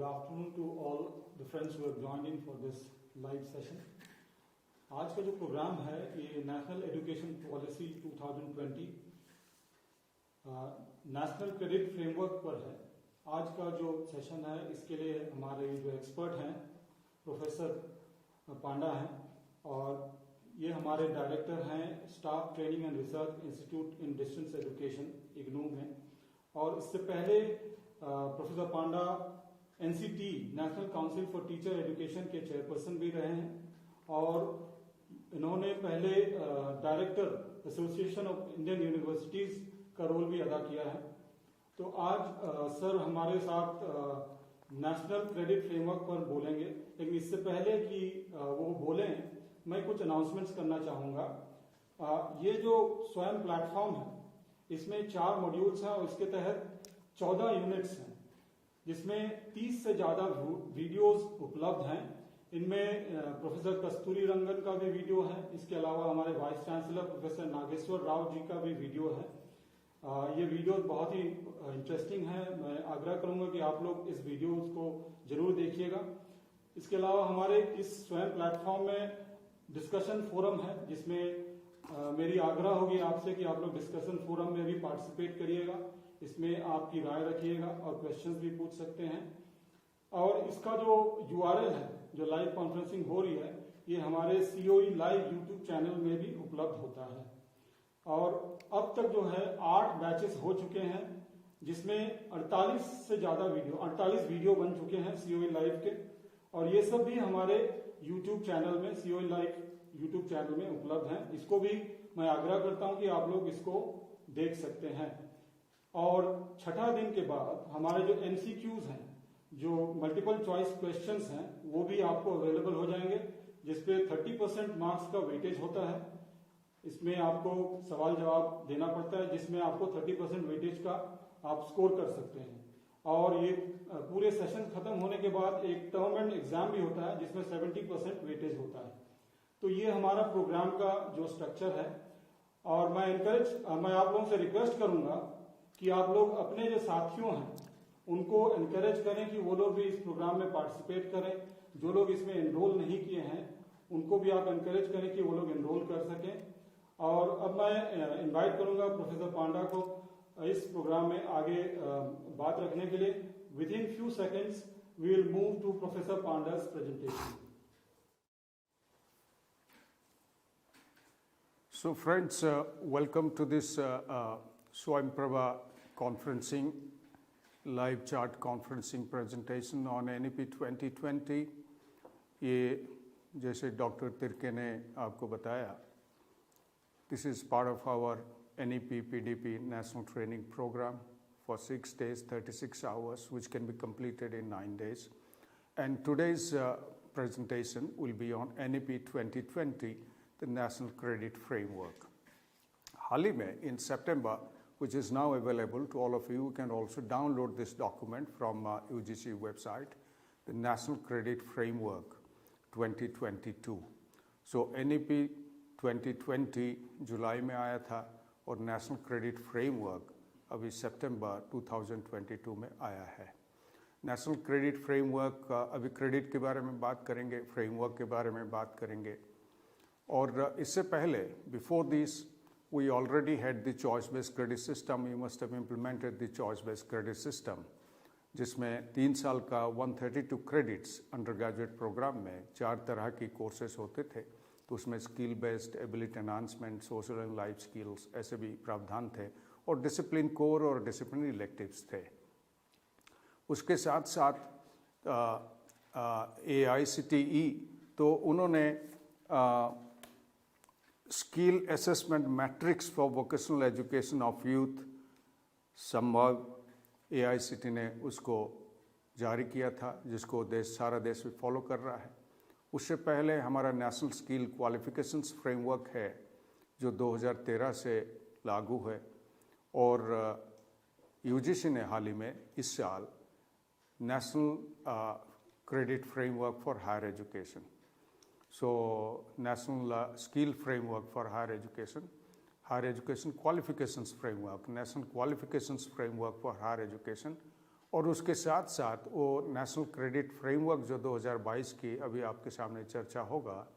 afternoon to all the friends who have joined in for this live session. आज का जो programme है ये national education policy 2020 national credit framework पर है। आज का जो सेशन है इसके लिए हमारे जो एक्सपर्ट हैं प्रोफेसर पांडा हैं और ये हमारे डायरेक्टर हैं staff training and research institute in distance education IGNOU में। और इससे पहले professor Panda NCT national council for teacher education के चेयरपर्सन भी रहे हैं और इन्होंने पहले director association of Indian universities का रोल भी अदा किया है। तो आज सर हमारे साथ नेशनल क्रेडिट फ्रेमवर्क पर बोलेंगे, लेकिन इससे पहले कि वो बोलें मैं कुछ अनाउंसमेंट्स करना चाहूंगा। ये जो स्वयं प्लेटफॉर्म है इसमें 4 मॉड्यूल्स हैं और इसके तहत 14 यूनिट्स हैं जिसमें 30 से ज्यादा वीडियोस उपलब्ध हैं। इनमें प्रोफेसर कस्तूरी रंगन का भी वीडियो है, इसके अलावा हमारे vice chancellor professor Nageshwar Rao ji का भी वीडियो है। ये वीडियो बहुत ही इंटरेस्टिंग है, मैं आग्रह करूंगा कि आप लोग इस वीडियो को जरूर देखिएगा। इसके अलावा हमारे इस स्वयं प्लेटफॉर्म में डिस्कशन फोरम है जिसमें मेरी आग्रह होगी आपसे कि आप लोग डिस्कशन फोरम में भी पार्टिसिपेट करिएगा, इसमें आपकी राय रखिएगा और क्वेश्चंस भी पूछ सकते हैं। और इसका जो यूआरएल है जो लाइव कॉन्फ्रेंसिंग हो रही है ये हमारे सीओई लाइव यूट्यूब चैनल में भी उपलब्ध होता है। और अब तक जो है 8 बैचेस हो चुके हैं जिसमें 48 से ज्यादा वीडियो 48 वीडियो बन चुके हैं सीओई लाइव के और ये सब भी हमारे यूट्यूब चैनल में सीओई लाइव यूट्यूब चैनल में उपलब्ध हैं। इसको भी मैं आग्रह करता हूं कि आप लोग इसको देख सकते हैं। और छठा दिन के बाद हमारे जो एमसीक्यूज हैं जो मल्टीपल चॉइस क्वेश्चंस हैं वो भी आपको अवेलेबल हो जाएंगे जिसपे 30% मार्क्स का वेटेज होता है। इसमें आपको सवाल जवाब देना पड़ता है जिसमें आपको 30% वेटेज का आप स्कोर कर सकते हैं। और ये पूरे सेशन खत्म होने के बाद एक टर्म एंड एग्जाम भी होता है जिसमें 70% वेटेज होता है। तो ये हमारा प्रोग्राम का जो स्ट्रक्चर है और मैं आप लोगों से रिक्वेस्ट करूंगा कि आप लोग अपने जो साथियों हैं उनको एनकरेज करें कि वो लोग भी इस प्रोग्राम में पार्टिसिपेट करें। जो लोग इसमें एनरोल नहीं किए हैं उनको भी आप एनकरेज करें कि वो लोग एनरोल कर सकें। और अब मैं इनवाइट करूंगा प्रोफेसर पांडा को इस प्रोग्राम में आगे बात रखने के लिए। Within few seconds we will move to professor Panda's presentation. So friends, welcome to this Swayamprabha conferencing, live chat conferencing presentation on NEP 2020। ये जैसे डॉक्टर तिर्के ने आपको बताया, this is part of our NEP PDP National Training Program for 6 days, 36 hours, which can be completed in 9 days. And today's presentation will be on NEP 2020, the National Credit Framework. हाल ही में in September, which is now available to all of you, you can also download this document from UGC website, the National Credit Framework 2022. So NEP 2020 जुलाई में आया था और national credit framework अभी सितंबर 2022 में आया है। नेशनल क्रेडिट फ्रेमवर्क अभी credit के बारे में बात करेंगे, फ्रेमवर्क के बारे में बात करेंगे। और इससे पहले before this we already had the choice based credit system. You must have implemented the choice based credit system जिसमें 3 साल का 132 क्रेडिट्स अंडर ग्रेजुएट प्रोग्राम में 4 तरह की कोर्सेज होते थे। तो उसमें skill based, ability enhancement, social and life skills ऐसे भी प्रावधान थे और डिसिप्लिन कोर और डिसिप्लिन इलेक्टिव्स थे। उसके साथ साथ AICTE तो उन्होंने skill assessment matrix for vocational education of youth संभव AICTE ने उसको जारी किया था जिसको सारा देश भी फॉलो कर रहा है। उससे पहले हमारा नेशनल स्किल क्वालिफिकेशंस फ्रेमवर्क है जो 2013 से लागू है और UGC ने हाल ही में इस साल national credit framework for higher education, so national skill framework for higher education qualifications framework, national qualifications framework for higher education और उसके साथ साथ वो नेशनल क्रेडिट फ्रेमवर्क जो 2022 की अभी आपके सामने चर्चा होगा,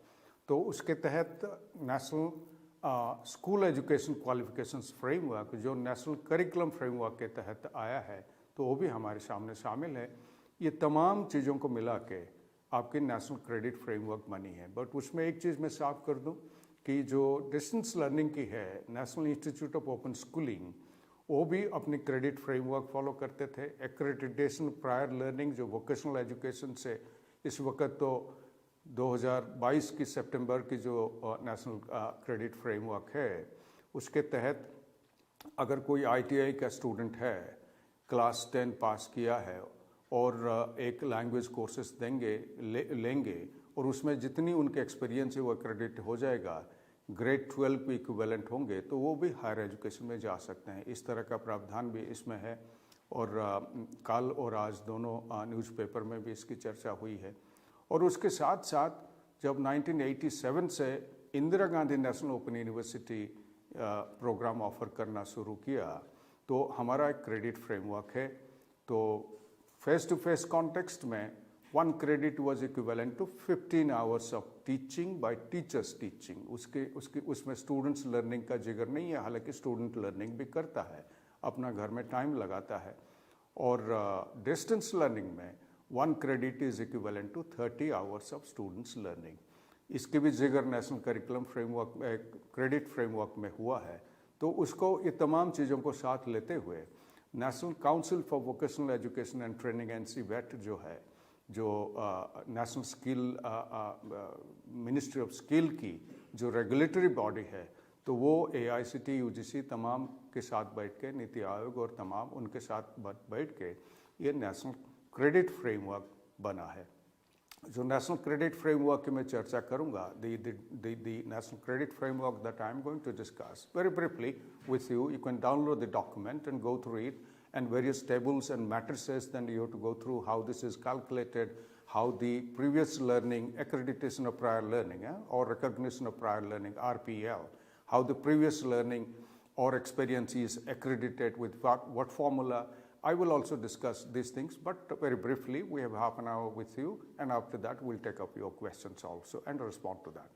तो उसके तहत national school education qualifications framework जो नेशनल करिकुलम फ्रेमवर्क के तहत आया है, तो वो भी हमारे सामने शामिल है। ये तमाम चीज़ों को मिला के आपकी नेशनल क्रेडिट फ्रेमवर्क बनी है। बट उसमें एक चीज़ मैं साफ कर दूं कि जो डिस्टेंस लर्निंग की है, national institute of open schooling, वो भी अपनी क्रेडिट फ्रेमवर्क फॉलो करते थे। एक्रेडिटेशन प्रायर लर्निंग जो वोकेशनल एजुकेशन से इस वक्त तो 2022 की सितंबर की जो नेशनल क्रेडिट फ्रेमवर्क है, उसके तहत अगर कोई ITI का स्टूडेंट है, क्लास 10 पास किया है और एक लैंग्वेज कोर्सेस लेंगे और उसमें जितनी उनके एक्सपीरियंस है वो क्रेडिट हो जाएगा, ग्रेड 12 के इक्विवेलेंट होंगे, तो वो भी हायर एजुकेशन में जा सकते हैं। इस तरह का प्रावधान भी इसमें है और कल और आज दोनों न्यूज़पेपर में भी इसकी चर्चा हुई है। और उसके साथ साथ जब 1987 से Indira Gandhi national open university program offer करना शुरू किया, तो हमारा एक क्रेडिट फ्रेमवर्क है। तो फेस टू फेस कॉन्टेक्स्ट में 1 credit was equivalent to 15 hours of teaching by teachers teaching। उसमें स्टूडेंट्स लर्निंग का जिक्र नहीं है, हालांकि स्टूडेंट लर्निंग भी करता है, अपना घर में टाइम लगाता है। और डिस्टेंस लर्निंग में 1 credit is equivalent to 30 hours of students learning। इसके भी जिक्र national curriculum framework credit framework में हुआ है। तो उसको ये तमाम चीज़ों को साथ लेते हुए national council for vocational education and training NCVET जो है, जो national skill ministry of skill की जो रेगुलेटरी बॉडी है, तो वो AICTE UGC तमाम के साथ बैठ के, नीति आयोग और तमाम उनके साथ बैठ के ये नेशनल क्रेडिट फ्रेमवर्क बना है। जो नेशनल क्रेडिट फ्रेमवर्क की मैं चर्चा करूंगा, the national credit framework that I'm going to discuss very briefly with you, you can download the document and go through it, and various tables and matrices, then you have to go through how this is calculated, how the previous learning, accreditation of prior learning or recognition of prior learning, RPL, how the previous learning or experience is accredited with what formula. I will also discuss these things, but very briefly, we have half an hour with you, and after that we'll take up your questions also and respond to that.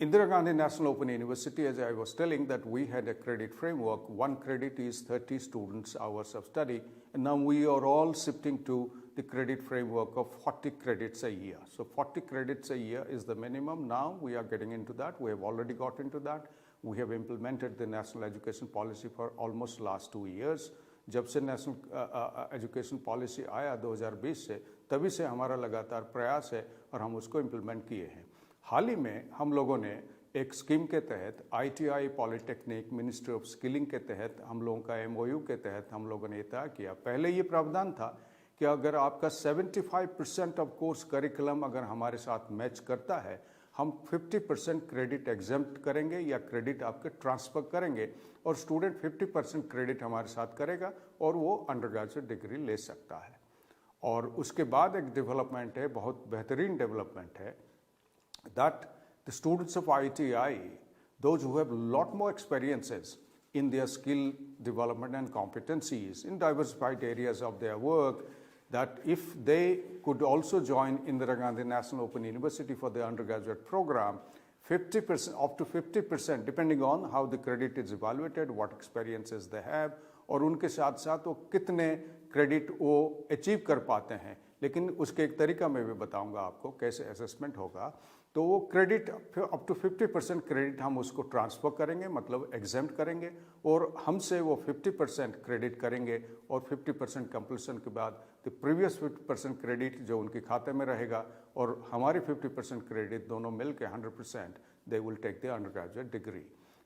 Indira Gandhi National Open University, as I was telling, that we had a credit framework. 1 credit is 30 students hours of study, and now we are all shifting to the credit framework of 40 credits a year. So 40 credits a year is the minimum. Now we are getting into that. We have already got into that. We have implemented the national education policy for almost last 2 years. जब से national education policy आया 2020 से, तभी से हमारा लगातार प्रयास है और हम उसको इम्प्लीमेंट किए हैं। हाल ही में हम लोगों ने एक स्कीम के तहत ITI polytechnic ministry of skilling के तहत हम लोगों का MOU के तहत हम लोगों ने तय किया। पहले ये प्रावधान था कि अगर आपका 75% ऑफ कोर्स करिकुलम अगर हमारे साथ मैच करता है, हम 50% क्रेडिट एग्जेम्प्ट करेंगे या क्रेडिट आपके ट्रांसफ़र करेंगे और स्टूडेंट 50% क्रेडिट हमारे साथ करेगा और वो अंडर ग्रेजुएट डिग्री ले सकता है। और उसके बाद एक डेवलपमेंट है, बहुत बेहतरीन डेवलपमेंट है, that the students of ITI, those who have a lot more experiences in their skill development and competencies in diversified areas of their work, that if they could also join Indira Gandhi National Open University for the undergraduate program, 50%, up to 50%, depending on how the credit is evaluated, what experiences they have, और उनके साथ साथ वो कितने credit वो achieve कर पाते हैं। लेकिन उसके एक तरीका मैं भी बताऊंगा आपको कैसे असेसमेंट होगा। तो वो क्रेडिट अप टू 50% क्रेडिट हम उसको ट्रांसफ़र करेंगे, मतलब एग्जेम्प्ट करेंगे, और हमसे वो 50% क्रेडिट करेंगे और 50% कंप्लीशन के बाद द प्रीवियस 50% क्रेडिट जो उनके खाते में रहेगा और हमारे 50% क्रेडिट दोनों मिल के 100% दे will take the undergraduate degree.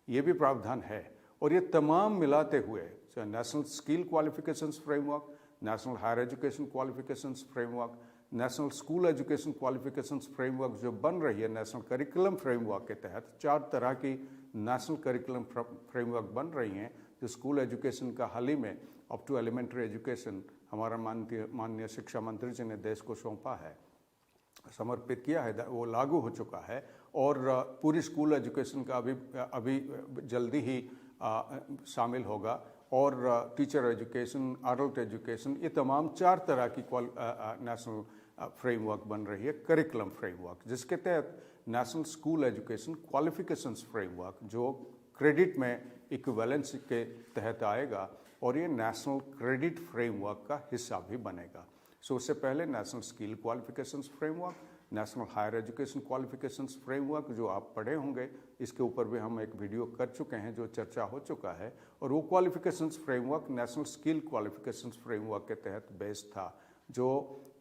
ये भी प्रावधान है। और ये तमाम मिलाते हुए national skill qualifications framework, national higher education qualifications framework, national school education qualifications framework जो बन रही है नेशनल करिकुलम फ्रेमवर्क के तहत, 4 तरह की नेशनल करिकुलम फ्रेमवर्क बन रही हैं। जो स्कूल एजुकेशन का हाल ही में अप टू एलिमेंट्री एजुकेशन हमारा माननीय शिक्षा मंत्री जी ने देश को सौंपा है, समर्पित किया है, वो लागू हो चुका है। और पूरी स्कूल एजुकेशन का अभी जल्दी ही शामिल होगा और टीचर एजुकेशन, अडल्ट एजुकेशन, ये तमाम 4 तरह की नेशनल फ्रेमवर्क बन रही है, करिकुलम फ्रेमवर्क, जिसके तहत national school education qualifications framework जो क्रेडिट में इक्विवेलेंस के तहत आएगा और ये नेशनल क्रेडिट फ्रेमवर्क का हिस्सा भी बनेगा। सो उससे पहले national skill qualifications framework, national higher education qualifications framework जो आप पढ़े होंगे, इसके ऊपर भी हम एक वीडियो कर चुके हैं जो चर्चा हो चुका है, और वो qualifications framework national skill qualifications framework के तहत बेस्ड था, जो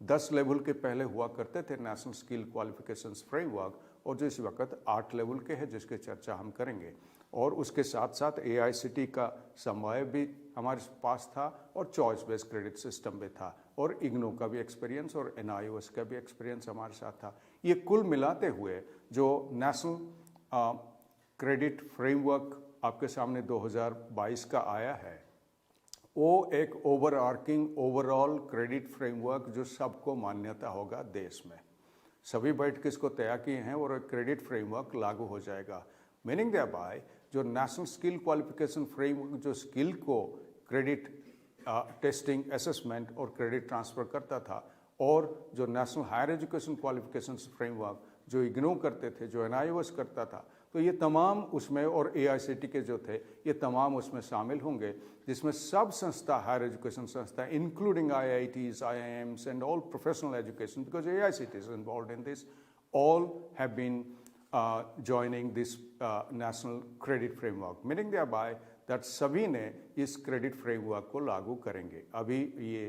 10 लेवल के पहले हुआ करते थे नेशनल स्किल क्वालिफिकेशंस फ्रेमवर्क, और जो इस वक्त 8 लेवल के हैं जिसकी चर्चा हम करेंगे। और उसके साथ साथ AICTE का समवाय भी हमारे पास था और चॉइस बेस्ड क्रेडिट सिस्टम भी था, और इग्नो का भी एक्सपीरियंस और NIOS का भी एक्सपीरियंस हमारे साथ था। ये कुल मिलाते हुए जो नेशनल क्रेडिट फ्रेमवर्क आपके सामने 2022 का आया है, वो एक ओवरआर्किंग ओवरऑल क्रेडिट फ्रेमवर्क जो सबको मान्यता होगा देश में। सभी बैठ के इसको तैयार किए हैं और एक क्रेडिट फ्रेमवर्क लागू हो जाएगा। मीनिंग देयरबाय जो नेशनल स्किल क्वालिफिकेशन फ्रेमवर्क जो स्किल को क्रेडिट टेस्टिंग, असेसमेंट और क्रेडिट ट्रांसफ़र करता था, और जो national higher education qualifications framework जो इग्नो करते थे, जो NIOS करता था, तो ये तमाम उसमें, और AICTE के जो थे, ये तमाम उसमें शामिल होंगे, जिसमें सब संस्था, हायर एजुकेशन संस्था including IITs, IIMs and all professional education, because AICTE is involved in this, all have been joining this national credit framework, meaning thereby that सभी ने इस क्रेडिट फ्रेमवर्क को लागू करेंगे। अभी ये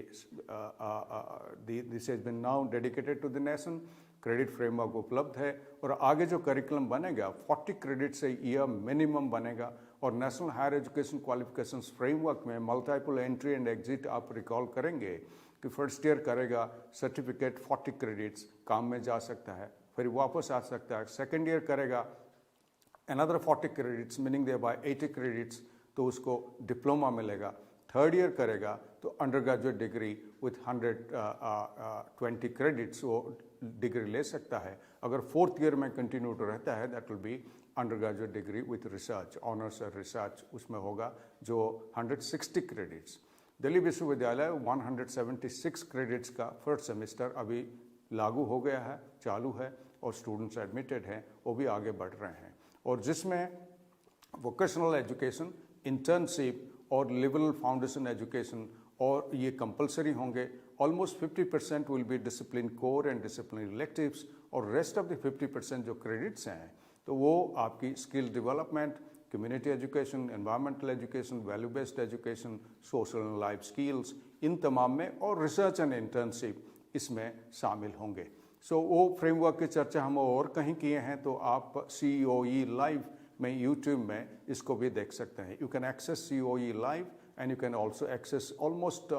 this has been now dedicated to the nation, credit framework उपलब्ध है, और आगे जो करिकुलम बनेगा 40 क्रेडिट से ईयर मिनिमम बनेगा, और national higher education qualifications framework में मल्टीपल एंट्री एंड एग्जिट आप रिकॉल करेंगे कि फर्स्ट ईयर करेगा सर्टिफिकेट 40 क्रेडिट्स काम में जा सकता है, फिर वापस आ सकता है। सेकेंड ईयर करेगा अनदर 40 क्रेडिट्स मीनिंग दे बाय 80 क्रेडिट्स, तो उसको डिप्लोमा मिलेगा। थर्ड ईयर करेगा तो under graduate degree with 120 credits वो डिग्री ले सकता है। अगर फोर्थ ईयर में कंटिन्यू तो रहता है that will be under graduate degree with research, honours और रिसर्च उसमें होगा, जो 160 क्रेडिट्स। दिल्ली विश्वविद्यालय 176 क्रेडिट्स का फर्स्ट सेमेस्टर अभी लागू हो गया है, चालू है, और स्टूडेंट्स एडमिटेड हैं, वो भी आगे बढ़ रहे हैं, और जिसमें वोकेशनल एजुकेशन, इंटर्नशिप और लिबरल फाउंडेशन एजुकेशन और ये कंपलसरी होंगे। Almost 50% will be discipline core and discipline electives, और रेस्ट ऑफ द 50% जो क्रेडिट्स हैं तो वो आपकी skill development, community education, environmental education, value based education, social and life skills, इन तमाम में, और रिसर्च एंड इंटर्नशिप इसमें शामिल होंगे। सो वो फ्रेमवर्क की चर्चा हम और कहीं किए हैं, तो आप COE लाइव में यूट्यूब में इसको भी देख सकते हैं। You can access COE live and you can also access almost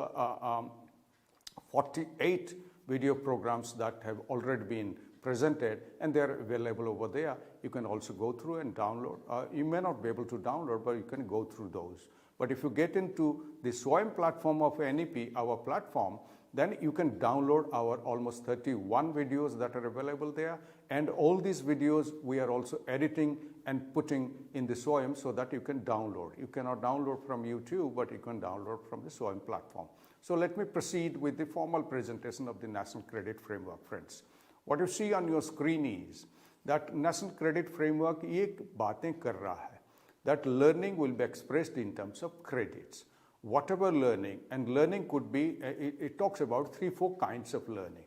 48 video programs that have already been presented, and they are available over there. You can also go through and download. You may not be able to download, but you can go through those. But if you get into the SWAYAM platform of NEP, our platform, then you can download our almost 31 videos that are available there. And all these videos we are also editing and putting in the SWAYAM so that you can download. You cannot download from YouTube, but you can download from the SWAYAM platform. So let me proceed with the formal presentation of the National Credit Framework, friends. What you see on your screen is that National Credit Framework ये बातें कर रहा है that learning will be expressed in terms of credits. Whatever learning, and learning could be, it talks about 3-4 kinds of learning.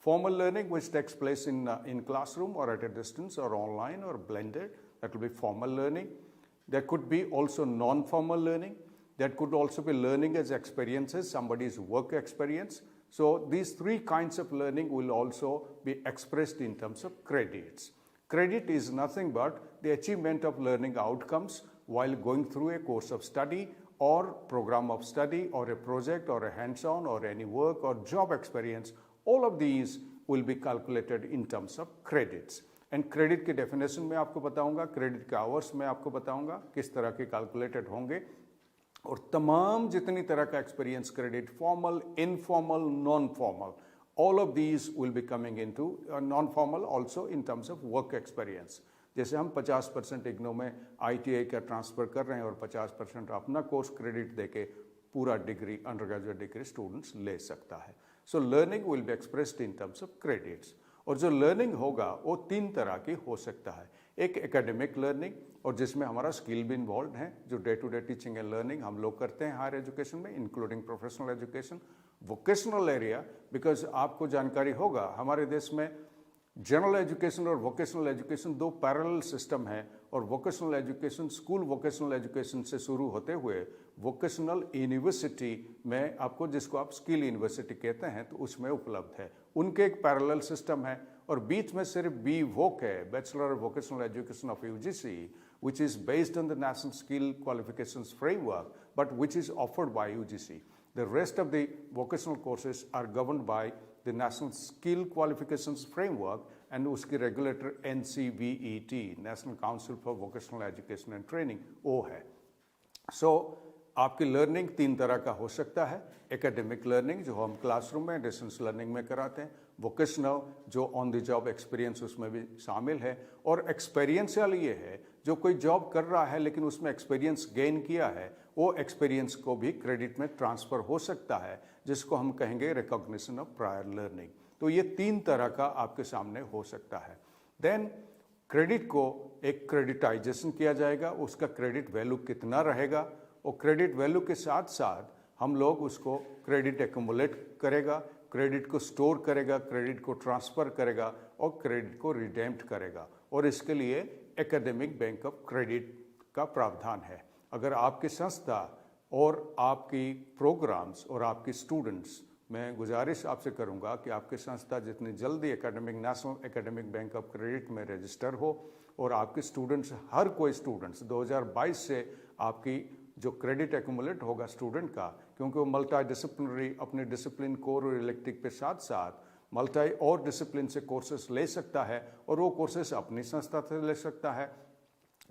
Formal learning which takes place in classroom or at a distance or online or blended, that will be formal learning. There could be also non-formal learning. That could also be learning as experiences, somebody's work experience. So these 3 kinds of learning will also be expressed in terms of credits. Credit is nothing but the achievement of learning outcomes while going through a course of study or program of study or a project or a hands-on or any work or job experience. All of these will be calculated in terms of credits. And credit की definition में आपको बताऊंगा, credit के hours में आपको बताऊंगा किस तरह के calculated होंगे, और तमाम जितनी तरह का experience credit, formal, informal, non formal, all of these will be coming into non-formal also in terms of work experience. जैसे हम 50% इग्नो में ITI का ट्रांसफ़र कर रहे हैं और 50% अपना कोर्स क्रेडिट देके पूरा degree, under graduate degree students ले सकता है। So learning will be expressed in terms of credits. और जो लर्निंग होगा वो 3 तरह की हो सकता है। एक एकेडमिक लर्निंग, और जिसमें हमारा स्किल भी इन्वॉल्व है, जो day to day teaching and learning हम लोग करते हैं हायर एजुकेशन में, including professional education. Vocational area, because आपको जानकारी होगा हमारे देश में जनरल एजुकेशन और वोकेशनल एजुकेशन 2 पैरेलल सिस्टम है, और vocational education school vocational education से शुरू होते हुए वोकेशनल यूनिवर्सिटी में आपको, जिसको आप स्किल यूनिवर्सिटी कहते हैं, तो उसमें उपलब्ध है। उनके एक पैरेलल सिस्टम है, और बीच में सिर्फ BVoc है, bachelor of vocational education of UGC, which is based on the National Skill Qualifications Framework, but which is offered by UGC. The rest of the vocational courses are governed by the National Skill Qualifications Framework and उसकी regulator NCVET, National Council for Vocational Education and Training, वो है। So आपकी learning 3 तरह का हो सकता है। Academic learning जो हम क्लासरूम में, डिस्टेंस लर्निंग में कराते हैं। वोकेशनल जो ऑन द जॉब एक्सपीरियंस उसमें भी शामिल है। और एक्सपीरियंशियल ये है जो कोई जॉब कर रहा है लेकिन उसमें एक्सपीरियंस गेन किया है, वो एक्सपीरियंस को भी क्रेडिट में ट्रांसफ़र हो सकता है, जिसको हम कहेंगे रिकॉग्निशन ऑफ प्रायर लर्निंग। तो ये 3 तरह का आपके सामने हो सकता है। देन क्रेडिट को एक क्रेडिटाइजेशन किया जाएगा, उसका क्रेडिट वैल्यू कितना रहेगा, और क्रेडिट वैल्यू के साथ साथ हम लोग उसको क्रेडिट एक्यूमुलेट करेगा, क्रेडिट को स्टोर करेगा, क्रेडिट को ट्रांसफ़र करेगा और क्रेडिट को रिडेम्प्ट करेगा। और इसके लिए एकेडमिक बैंक ऑफ क्रेडिट का प्रावधान है। अगर आपकी संस्था और आपकी प्रोग्राम्स और आपकी स्टूडेंट्स, मैं गुजारिश आपसे करूंगा कि आपकी संस्था जितनी जल्दी national academic bank of credit में रजिस्टर हो, और आपके स्टूडेंट्स, हर कोई स्टूडेंट्स 2022 से आपकी जो क्रेडिट एक्यूमुलेट होगा स्टूडेंट का, क्योंकि वो मल्टी डिसिप्लिनरी अपने डिसिप्लिन कोर और इलेक्टिव के साथ साथ मल्टी और डिसिप्लिन से कोर्सेस ले सकता है, और वो कोर्सेस अपनी संस्था से ले सकता है,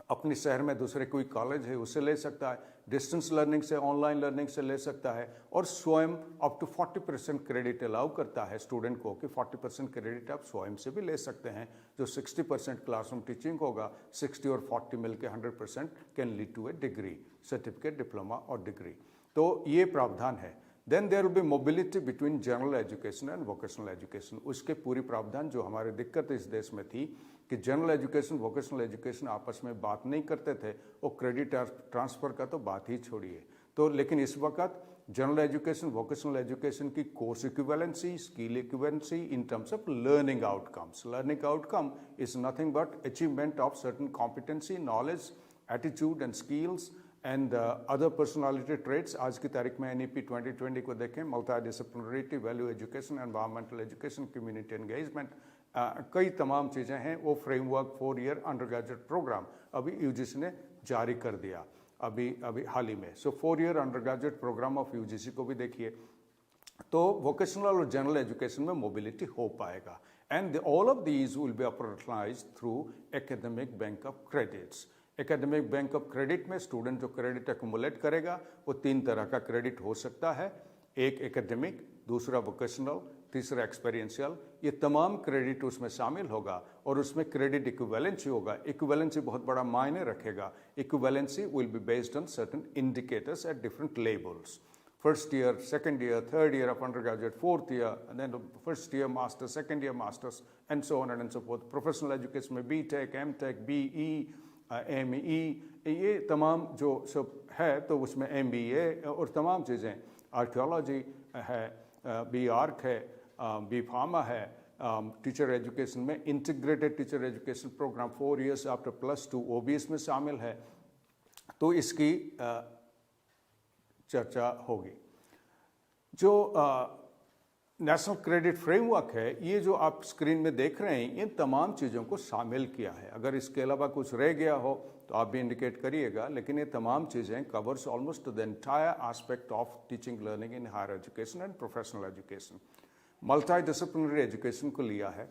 अपने शहर में दूसरे कोई कॉलेज है उससे ले सकता है, डिस्टेंस लर्निंग से, ऑनलाइन लर्निंग से ले सकता है, और स्वयं अप टू 40% क्रेडिट अलाउ करता है स्टूडेंट को कि 40% क्रेडिट आप स्वयं से भी ले सकते हैं। जो 60% क्लासरूम टीचिंग होगा, 60 और 40 मिलकर 100% can lead to a degree, certificate, diploma और डिग्री। तो ये प्रावधान है। Then there will be mobility between general education and vocational education. उसके पूरी प्रावधान जो हमारे दिक्कत इस देश में थी कि जनरल एजुकेशन, वोकेशनल एजुकेशन आपस में बात नहीं करते थे, वो क्रेडिट ट्रांसफ़र का तो बात ही छोड़िए। तो लेकिन इस वक्त जनरल एजुकेशन, वोकेशनल एजुकेशन की course equivalency, skill equivalency in terms of learning outcomes. Learning outcome is nothing but achievement of certain competency, knowledge, attitude and skills and other personality traits. आज की तारीख में NEP 2020 को देखें, multidisciplinary, value education, environmental education, community engagement, कई तमाम चीज़ें हैं। वो framework 4 year undergraduate programme अभी UGC ने जारी कर दिया अभी हाल ही में। So 4 year undergraduate programme of UGC को भी देखिए। तो वोकेशनल और जनरल एजुकेशन में मोबिलिटी हो पाएगा, and all of these will be operationalise through academic bank of credits. Academic bank of credit में स्टूडेंट जो क्रेडिट एक्यूमुलेट करेगा वो 3 तरह का क्रेडिट हो सकता है। एक एकेडमिक, दूसरा वोकेशनल, तीसरा एक्सपीरियंशियल। ये तमाम क्रेडिट उसमें शामिल होगा, और उसमें क्रेडिट इक्विवेलेंसी होगा। इक्विवेलेंसी बहुत बड़ा मायने रखेगा। Equivalency will be based on certain indicators at different levels. First year, second year, third year of undergraduate, fourth year, and then first year masters, second year masters, and so on and so forth. Professional education में BTech, MTech, BE, ME, ये तमाम जो सब है, तो उसमें MBA और तमाम चीज़ें, आर्कियोलॉजी है, BArch है, B.Pharma है। टीचर एजुकेशन में integrated teacher education programme 4 years after +2 वो भी इसमें शामिल है। तो इसकी चर्चा होगी। जो नेशनल क्रेडिट फ्रेमवर्क है, ये जो आप स्क्रीन में देख रहे हैं, इन तमाम चीज़ों को शामिल किया है। अगर इसके अलावा कुछ रह गया हो तो आप भी इंडिकेट करिएगा, लेकिन ये तमाम चीज़ें covers almost the entire aspect of teaching learning in higher education and professional education. Multidisciplinary education को लिया है,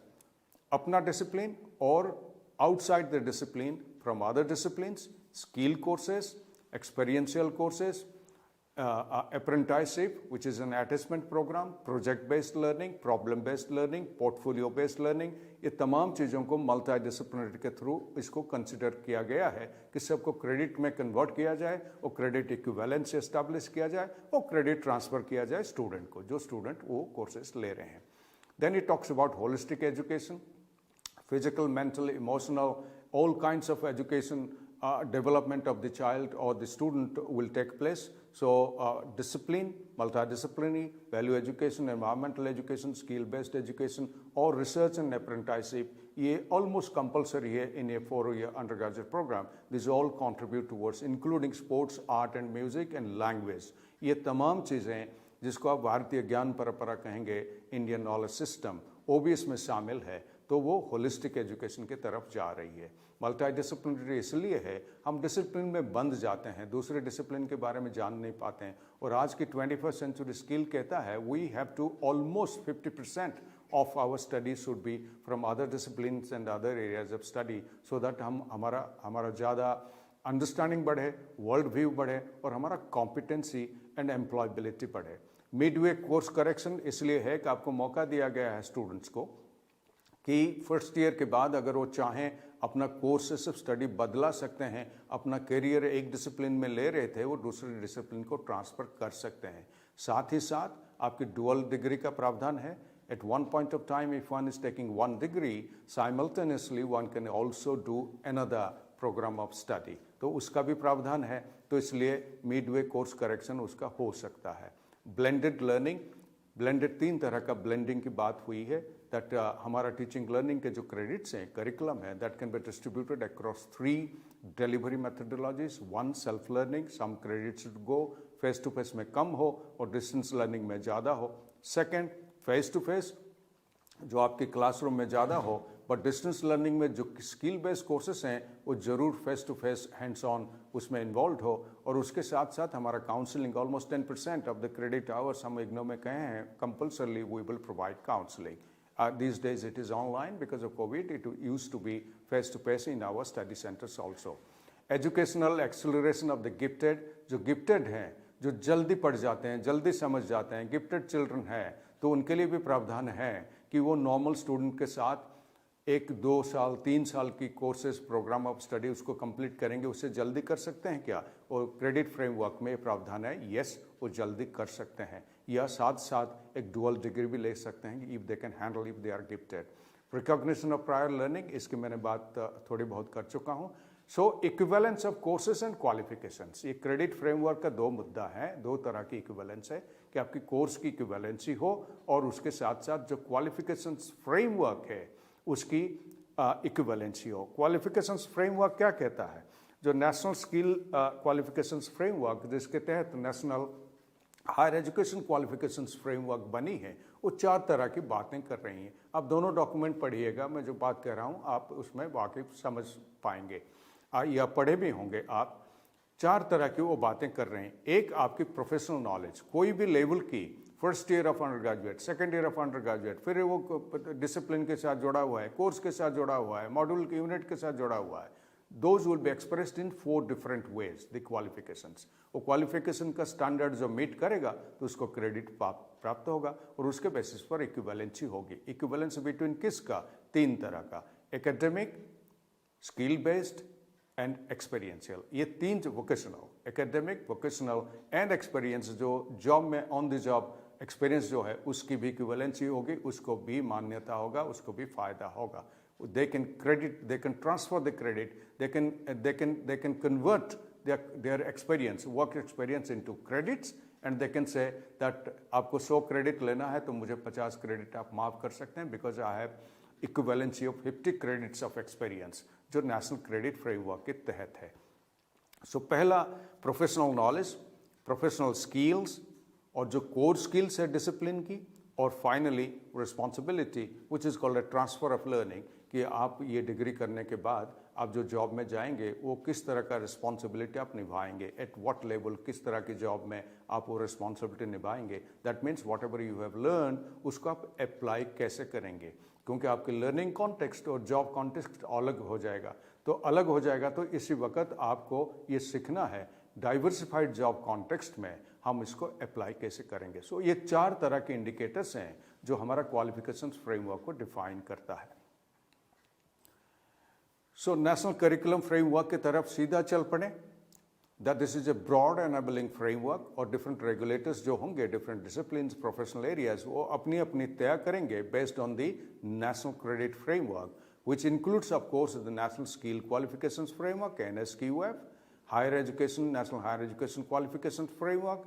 अपना डिसिप्लिन और outside the discipline from other disciplines, skill courses, experiential courses, apprenticeship, which is an attachment program, project-based learning, problem-based learning, portfolio-based learning, ये तमाम चीज़ों को multi disciplinary के थ्रू इसको कंसिडर किया गया है कि सबको क्रेडिट में कन्वर्ट किया जाए और क्रेडिट इक्विवेलेंस एस्टैब्लिश किया जाए और क्रेडिट ट्रांसफ़र किया जाए स्टूडेंट को, जो स्टूडेंट वो कोर्सेज ले रहे हैं. Then it talks about holistic education, physical, mental, emotional, all kinds of education development of the child or the student will take place. So discipline, multidisciplinary, value education, environmental education, skill-based education, or research and apprenticeship, ये almost compulsory है in a 4-year undergraduate program. These all contribute towards including sports, art and music and language. ये तमाम चीज़ें जिसको आप भारतीय ज्ञान परंपरा कहेंगे, इंडियन नॉलेज सिस्टम, वो भी इसमें शामिल है, तो वो होलिस्टिक एजुकेशन की तरफ जा रही है. मल्टी डिसिप्लिनरी इसलिए है, हम डिसिप्लिन में बंद जाते हैं, दूसरे डिसिप्लिन के बारे में जान नहीं पाते हैं. और आज की 21st सेंचुरी स्किल कहता है we have to almost 50% of our study should be from other disciplines and other areas of study, so that हमारा ज़्यादा अंडरस्टैंडिंग बढ़े, वर्ल्ड व्यू बढ़े और हमारा कॉम्पिटेंसी एंड एम्प्लॉयबिलिटी बढ़े. मिडवे कोर्स करेक्शन इसलिए है कि आपको मौका दिया गया है स्टूडेंट्स को कि फर्स्ट ईयर के बाद अगर वो चाहें अपना कोर्स से सिर्फ स्टडी बदला सकते हैं, अपना करियर एक डिसिप्लिन में ले रहे थे वो दूसरे डिसिप्लिन को ट्रांसफ़र कर सकते हैं. साथ ही साथ आपकी डुअल डिग्री का प्रावधान है. At one point of time, if one is taking one degree, simultaneously one can also do another program of study. तो उसका भी प्रावधान है, तो इसलिए मिडवे कोर्स करेक्शन उसका हो सकता है. ब्लेंडेड लर्निंग, ब्लेंडेड 3 तरह का ब्लेंडिंग की बात हुई है. दैट हमारा टीचिंग लर्निंग के जो क्रेडिट्स हैं, करिकुलम है, that can be distributed across 3 delivery methodologies. 1 self learning, some credits go face to face में कम हो और डिस्टेंस लर्निंग में ज़्यादा हो. सेकेंड, फेस टू फेस जो आपके क्लासरूम में ज़्यादा हो, बट डिस्टेंस लर्निंग में जो स्किल बेस्ड कोर्सेस हैं वो ज़रूर face to face hands on उसमें इन्वॉल्व हो. और उसके साथ साथ हमारा counselling almost 10% of the credit hours हम इग्नो में कहे हैं compulsorily we will provide counselling. These days it is online because of COVID. It used to be face to face in our study centers also. Educational acceleration of the gifted, जो gifted हैं, जो जल्दी पढ़ जाते हैं, जल्दी समझ जाते हैं, गिफ्टेड चिल्ड्रन हैं, तो उनके लिए भी प्रावधान है कि वो नॉर्मल स्टूडेंट के साथ 1, 2 साल, 3 साल की कोर्सेज प्रोग्राम ऑफ स्टडी उसको कंप्लीट करेंगे. उससे जल्दी कर सकते हैं क्या? और क्रेडिट फ्रेमवर्क में प्रावधान है, यस वो जल्दी कर सकते हैं, या साथ साथ एक डुअल डिग्री भी ले सकते हैं if they can handle, if they are gifted. Recognition of prior learning, इसकी मैंने बात थोड़ी बहुत कर चुका हूँ. So equivalence of courses and qualifications, ये क्रेडिट फ्रेमवर्क का 2 मुद्दा है. 2 तरह की इक्विवेलेंस है कि आपकी कोर्स की इक्विवेलेंसी हो और उसके साथ साथ जो क्वालिफिकेशंस फ्रेमवर्क है उसकी इक्विवेलेंसी हो. क्वालिफिकेशंस फ्रेमवर्क क्या कहता है? जो नेशनल स्किल क्वालिफिकेशंस फ्रेमवर्क जिसके तहत national higher education qualifications framework बनी है, वो 4 तरह की बातें कर रही हैं. आप दोनों डॉक्यूमेंट पढ़िएगा, मैं जो बात कह रहा हूँ आप उसमें वाकिफ समझ पाएंगे या पढ़े भी होंगे आप. 4 तरह की वो बातें कर रहे हैं. एक आपकी प्रोफेशनल नॉलेज, कोई भी लेवल की, first year of under graduate, second year of under graduate, फिर वो डिसिप्लिन के साथ जुड़ा हुआ है, कोर्स के साथ जुड़ा हुआ है, मॉड्यूल के यूनिट के साथ जुड़ा हुआ है. Those will be expressed in 4 different ways, the qualifications. वो क्वालिफिकेशन का स्टैंडर्ड जो मीट करेगा तो उसको क्रेडिट प्राप्त होगा और उसके बेसिस पर इक्विवेलेंसी होगी. इक्विवेलेंस बिटवीन किसका? 3 तरह का, academic, skill based and experiential. ये 3 vocational, academic, vocational and experience, जो जॉब में ऑन द जॉब एक्सपीरियंस जो है उसकी भी इक्विवेलेंसी होगी, उसको भी मान्यता होगा, उसको भी फायदा होगा. They can credit, they can transfer the credit, they can convert their experience, work experience into credits, and they can say that आपको 100 क्रेडिट लेना है तो मुझे 50 क्रेडिट आप माफ कर सकते हैं because I have equivalency of 50 credits of experience, जो नेशनल क्रेडिट फ्रेमवर्क के तहत है. सो पहला प्रोफेशनल नॉलेज, प्रोफेशनल स्किल्स और जो कोर स्किल्स है डिसिप्लिन की, और finally responsibility which is called a transfer of learning, कि आप ये डिग्री करने के बाद आप जो जॉब में जाएंगे वो किस तरह का रिस्पॉन्सिबिलिटी आप निभाएंगे, एट व्हाट लेवल, किस तरह की जॉब में आप वो रिस्पॉन्सिबिलिटी निभाएंगे. That means what ever you have learn उसको आप अप्लाई कैसे करेंगे, क्योंकि आपके लर्निंग कॉन्टेक्स्ट और जॉब कॉन्टेक्स्ट अलग हो जाएगा. तो अलग हो जाएगा तो इसी वक्त आपको ये सीखना है डाइवर्सिफाइड जॉब कॉन्टेक्स्ट में हम इसको अप्लाई कैसे करेंगे। सो ये 4 तरह के इंडिकेटर्स हैं जो हमारा क्वालिफिकेशन फ्रेमवर्क को डिफाइन करता है। सो नेशनल करिकुलम फ्रेमवर्क की तरफ सीधा चल पड़े। That this is a broad enabling framework, और डिफरेंट रेगुलेटर्स जो होंगे डिफरेंट डिसिप्लिन्स प्रोफेशनल एरियाज वो अपनी अपनी तय करेंगे based on the national credit framework, which includes of course the National Skill Qualifications Framework NSQF, Higher Education National Higher Education Qualifications Framework,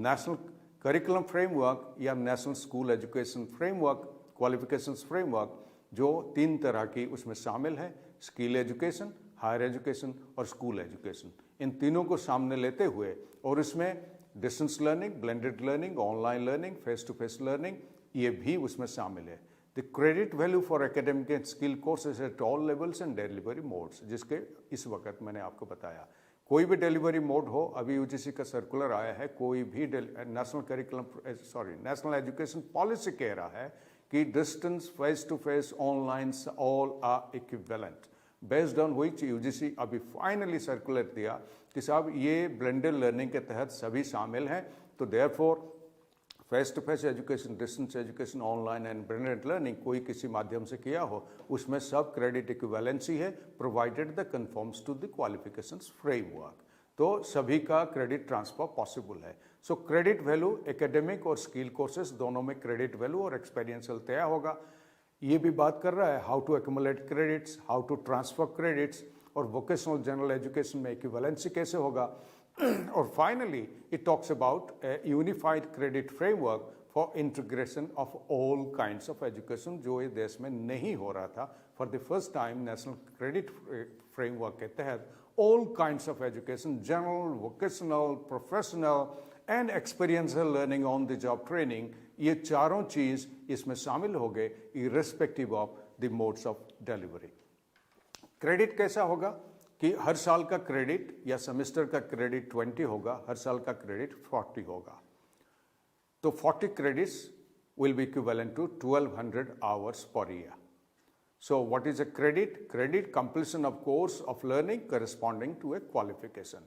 National Curriculum Framework या National School Education Framework Qualifications Framework, जो 3 तरह की उसमें शामिल है, skill education, higher education और school education. इन तीनों को सामने लेते हुए और इसमें distance learning, blended learning, online learning, face to face learning, ये भी उसमें शामिल है। The credit value for academic and skill courses at all levels and delivery modes, जिसके इस वक्त मैंने आपको बताया। कोई भी डिलीवरी मोड हो, अभी यूजीसी का सर्कुलर आया है, कोई भी नेशनल एजुकेशन पॉलिसी कह रहा है कि distance, face to face, online all are equivalent, based on which UGC अभी फाइनली सर्कुलर दिया कि साहब ये ब्लेंडेड लर्निंग के तहत सभी शामिल हैं। तो therefore face to face education, distance education, online and blended learning कोई किसी माध्यम से किया हो, उसमें सब क्रेडिट इक्विवेलेंसी है, provided the confirms to the qualifications framework. तो सभी का क्रेडिट ट्रांसफर पॉसिबल है। सो क्रेडिट वैल्यू एकेडमिक और स्किल कोर्सेज दोनों में क्रेडिट वैल्यू और एक्सपीरियंशियल तय होगा। ये भी बात कर रहा है how to accumulate credits, how to transfer credits, और वोकेशनल जनरल एजुकेशन में इक्विवेलेंसी कैसे होगा। और finally it talks about a unified credit framework for integration of all kinds of education, जो इस देश में नहीं हो रहा था। For the first time national credit framework के तहत all kinds of education, general, vocational, professional and experiential learning on the job training, ये चारों चीज इसमें शामिल हो गए irrespective of the modes of delivery. Credit कैसा होगा कि हर साल का क्रेडिट या सेमेस्टर का क्रेडिट 20 होगा, हर साल का क्रेडिट 40 होगा। तो 40 credits will be equivalent to 1200 hours per year. So what is a credit? Credit completion of course of learning corresponding to a qualification.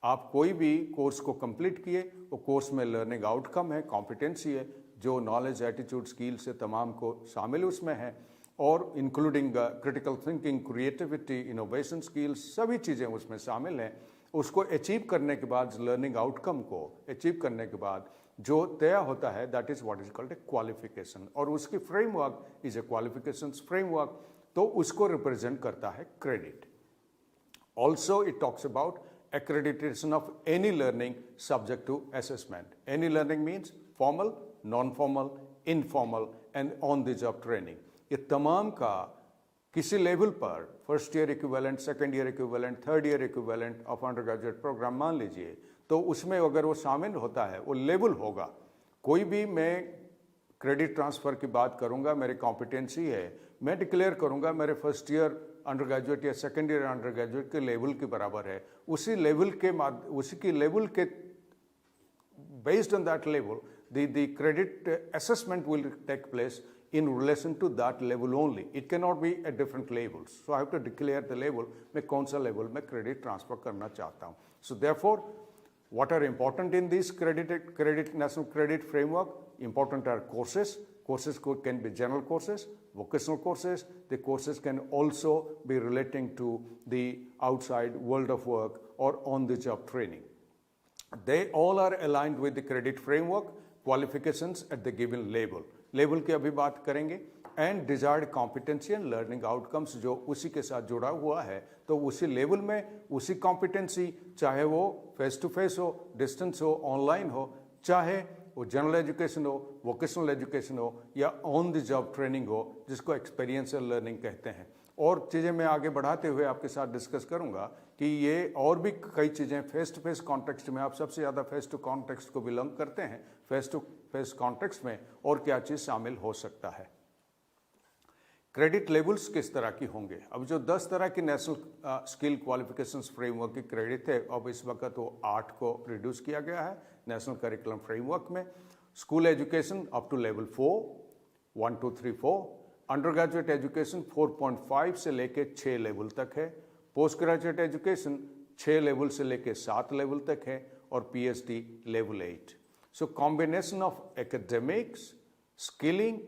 आप कोई भी कोर्स को कंप्लीट किए, वो कोर्स में लर्निंग आउटकम है, कॉम्पिटेंसी है, जो नॉलेज, एटीट्यूड, स्किल से तमाम को शामिल उसमें है, और including critical thinking, creativity, innovation skills, सभी चीज़ें उसमें शामिल हैं। उसको अचीव करने के बाद, लर्निंग आउटकम को अचीव करने के बाद जो तय होता है, that is what is called A qualification, और उसकी framework is a qualification framework, तो उसको रिप्रेजेंट करता है credit. Also it talks about accreditation of any learning subject to assessment. Any learning means formal, non-formal, informal and on the job training. ये तमाम का किसी लेवल पर first year equivalent, second year equivalent, third year equivalent of undergraduate programme मान लीजिए, तो उसमें अगर वो शामिल होता है, वो लेवल होगा। कोई भी मैं क्रेडिट ट्रांसफ़र की बात करूंगा, मेरी कॉम्पिटेंसी है, मैं डिक्लेयर करूंगा मेरे फर्स्ट ईयर अंडर ग्रेजुएट या सेकेंड ईयर अंडर ग्रेजुएट के लेवल के बराबर है, उसी लेवल के उसी की लेवल के based on that level the credit assessment will take place in relation to that level only. It cannot be at different levels. So I have to declare the level, मैं कौन सा level में credit transfer करना चाहता हूँ. So therefore, what are important in this national credit framework? Important are courses. Courses can be general courses, vocational courses. The courses can also be relating to the outside world of work or on-the-job training. They all are aligned with the credit framework, qualifications at the given level. Level की अभी बात करेंगे, and desired competency and learning outcomes जो उसी के साथ जुड़ा हुआ है, तो उसी लेवल में उसी competency, चाहे वो face to face हो, distance हो, online हो, चाहे वो जनरल एजुकेशन हो, वोकेशनल एजुकेशन हो या ऑन द जॉब ट्रेनिंग हो, जिसको एक्सपीरियंशियल लर्निंग कहते हैं. और चीज़ें मैं आगे बढ़ाते हुए आपके साथ डिस्कस करूंगा कि ये और भी कई चीज़ें फेस टू फेस कॉन्टेक्स्ट में, आप सबसे ज़्यादा फेस टू कॉन्टेक्स्ट को बिलोंग करते हैं, फेस टू फेस कॉन्टेक्स्ट में और क्या चीज़ शामिल हो सकता है. क्रेडिट लेवल्स किस तरह की होंगे? अब जो 10 तरह की नेशनल स्किल क्वालिफिकेशंस फ्रेमवर्क की क्रेडिट है, अब इस वक्त वो 8 को रिड्यूस किया गया है नेशनल करिकुलम फ्रेमवर्क में. School education up to level 4, 1, 2, 3, 4. Undergraduate education 4.5 से लेके 6 लेवल तक है. पोस्ट ग्रेजुएट एजुकेशन 6 लेवल से लेके 7 लेवल तक है. और PhD level 8. So combination of academics, skilling,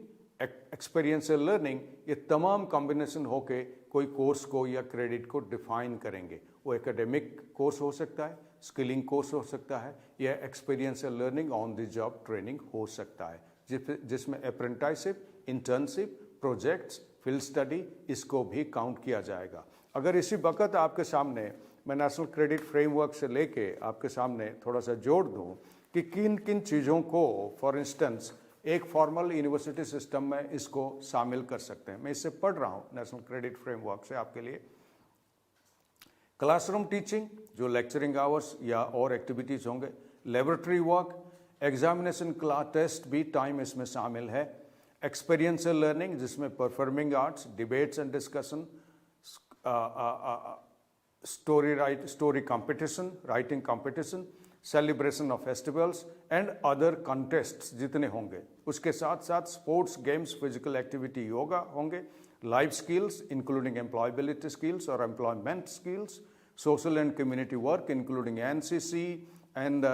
experiential learning, ये तमाम कॉम्बिनेशन होके कोई कोर्स को या क्रेडिट को डिफाइन करेंगे. वो एकेडमिक कोर्स हो सकता है, स्किलिंग कोर्स हो सकता है, या experiential learning on the job training हो सकता है, जिसमें apprenticeship, internship, projects, field study, इसको भी काउंट किया जाएगा. अगर इसी वक्त आपके सामने मैं नेशनल क्रेडिट फ्रेमवर्क से लेके आपके सामने थोड़ा सा जोड़ दूं कि किन किन चीज़ों को फॉर इंस्टेंस एक फॉर्मल यूनिवर्सिटी सिस्टम में इसको शामिल कर सकते हैं. मैं इससे पढ़ रहा हूँ नेशनल क्रेडिट फ्रेमवर्क से आपके लिए. क्लासरूम टीचिंग, जो लेक्चरिंग आवर्स या और एक्टिविटीज़ होंगे, laboratory work, examination class test भी टाइम इसमें शामिल है, एक्सपीरियंशियल लर्निंग जिसमें performing arts, debates and discussion, story competition, writing competition, celebration of festivals and other contests जितने होंगे. उसके साथ साथ sports, games, physical activity, yoga होंगे, life skills including employability skills और employment skills, social and community work including NCC and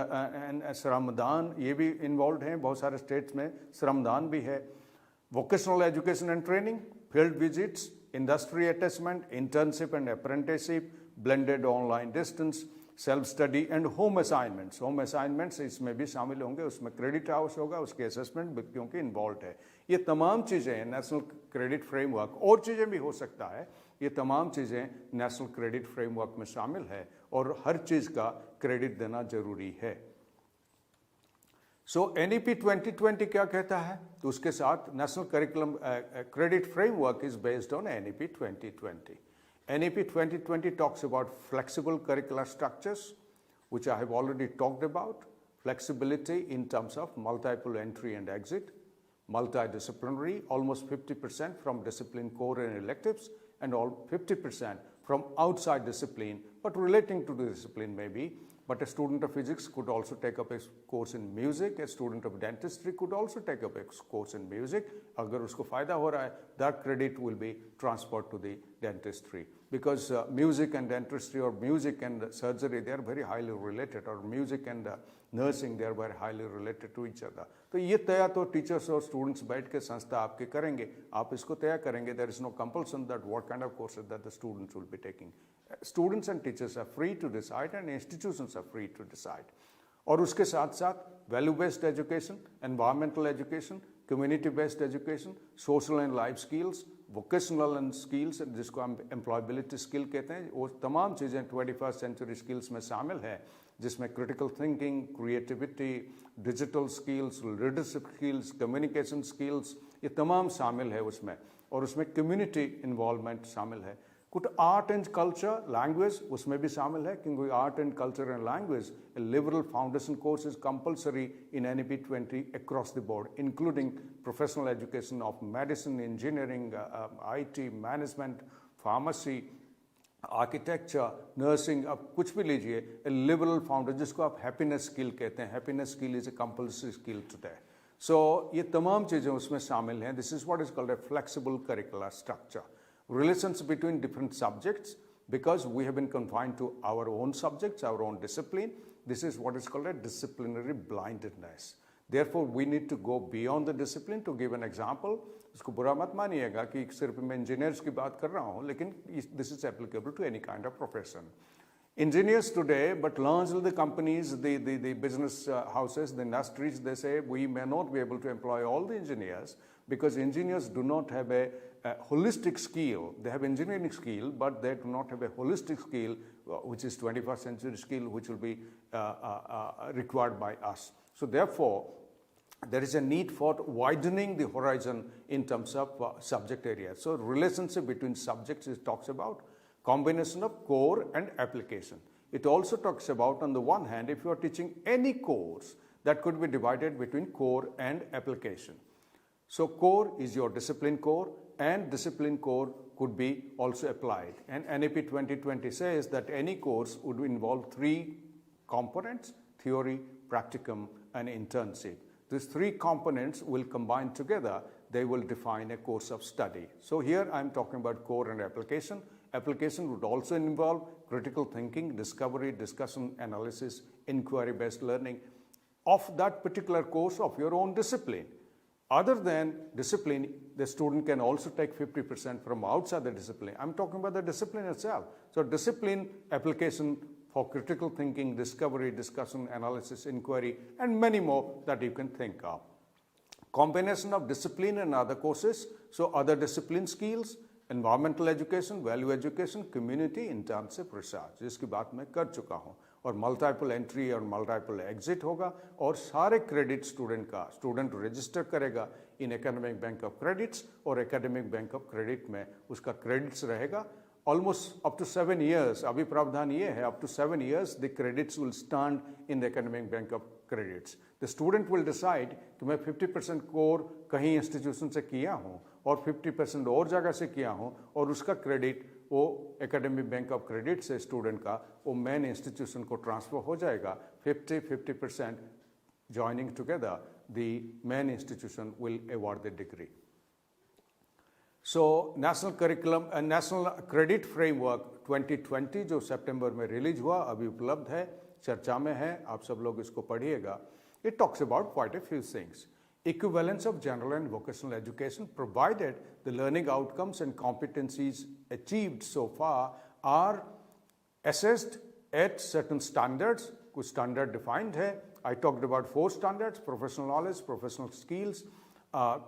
श्रमदान, ये भी इन्वॉल्व हैं. बहुत सारे स्टेट्स में श्रमदान भी है. Vocational education and training, field visits, industry attachment, internship and apprenticeship, blended online distance, self study and home assignments. Home assignments इसमें भी शामिल होंगे, उसमें क्रेडिट आवर्स होगा, उसके असेसमेंट भी क्योंकि इन्वॉल्व है. ये तमाम चीज़ें नेशनल क्रेडिट फ्रेमवर्क, और चीज़ें भी हो सकता है, ये तमाम चीज़ें नेशनल क्रेडिट फ्रेमवर्क में शामिल है और हर चीज़ का क्रेडिट देना जरूरी है. सो NEP 2020 क्या कहता है? तो उसके साथ national curriculum credit framework is based on NEP 2020. NEP 2020 talks about flexible curricular structures, which I have already talked about. Flexibility in terms of multiple entry and exit, multidisciplinary, almost 50% from discipline core and electives, and all 50% from outside discipline, but relating to the discipline maybe. But a student of physics could also take up a course in music. A student of dentistry could also take up a course in music. अगर उसको फायदा हो रहा है, that credit will be transferred to the dentistry, because music and dentistry or music and surgery, they are very highly related, or music and nursing, they are very highly related to each other. तो ये तय तो teachers और students बैठ के संस्था आपके करेंगे, आप इसको तय करेंगे. There is no compulsion that what kind of courses that the students will be taking. Students and teachers are free to decide and institutions are free to decide. और उसके साथ साथ value based education, environmental education, community based education, social and life skills, vocational and skills जिसको हम employability skill कहते हैं, वो तमाम चीज़ें 21st सेंचुरी स्किल्स में शामिल है, जिसमें critical thinking, creativity, digital skills, leadership skills, communication skills, ये तमाम शामिल है उसमें. और उसमें कम्युनिटी इन्वॉल्वमेंट शामिल है. कुछ आर्ट एंड कल्चर, लैंग्वेज उसमें भी शामिल है, क्योंकि art and culture and language liberal foundation course is compulsory in NEP 20 across the board, including professional education of medicine, engineering, IT, management, pharmacy, architecture, nursing, अब कुछ भी लीजिए. लिबरल फाउंडेशन जिसको आप हैप्पीनेस स्किल कहते हैं, happiness skill is a compulsory skill today. So ये तमाम चीज़ें उसमें शामिल हैं. This is what is called a flexible curricular structure. Relations between different subjects, because we have been confined to our own subjects, our own discipline. This is what is called a disciplinary blindness. Therefore, we need to go beyond the discipline. To give an example, इसको बुरा मत मानिएगा कि सिर्फ मैं engineers की बात कर रहा हूँ, लेकिन this is applicable to any kind of profession. Engineers today, but largely the companies, the business houses, the industries, they say we may not be able to employ all the engineers because engineers do not have a holistic skill. They have engineering skill, but they do not have a holistic skill, which is 21st century skill, which will be required by us. So therefore, there is a need for widening the horizon in terms of subject areas. So relationship between subjects, it talks about combination of core and application. It also talks about, on the one hand, if you are teaching any course, that could be divided between core and application. So core is your discipline core, and discipline core could be also applied. And NEP 2020 says that any course would involve 3 components: theory, practicum, and internship. These 3 components will combine together. They will define a course of study. So here I'm talking about core and application. Application would also involve critical thinking, discovery, discussion, analysis, inquiry-based learning of that particular course of your own discipline. Other than discipline, the student can also take 50% from outside the discipline. I'm talking about the discipline itself. So discipline application for critical thinking, discovery, discussion, analysis, inquiry, and many more that you can think of. Combination of discipline and other courses, so other discipline skills, environmental education, value education, community, internship, research, जिसकी बात मैं कर चुका हूँ. और multiple entry और multiple exit होगा और सारे क्रेडिट स्टूडेंट रजिस्टर करेगा इन एकेडमिक बैंक ऑफ क्रेडिट्स और एकेडमिक बैंक ऑफ क्रेडिट में उसका क्रेडिट्स रहेगा ऑलमोस्ट अप टू 7 years. अभी प्रावधान ये है up to 7 years the credits will stand in the academic bank of credits. The student will decide कि मैं 50% कोर कहीं इंस्टीट्यूशन से किया हूँ और 50% और जगह से किया हूँ और उसका क्रेडिट वो एकेडमिक बैंक ऑफ क्रेडिट से स्टूडेंट का वो मेन इंस्टीट्यूशन को ट्रांसफर हो जाएगा. 50% joining together the main institution will award the degree. So national curriculum national credit framework 2020 जो सितंबर में रिलीज हुआ अभी उपलब्ध है, चर्चा में है, आप सब लोग इसको पढ़िएगा. It talks about quite a few things. Equivalence of general and vocational education provided the learning outcomes and competencies achieved so far are assessed at certain standards. कुछ standard defined है. I talked about 4 standards: professional knowledge, professional skills,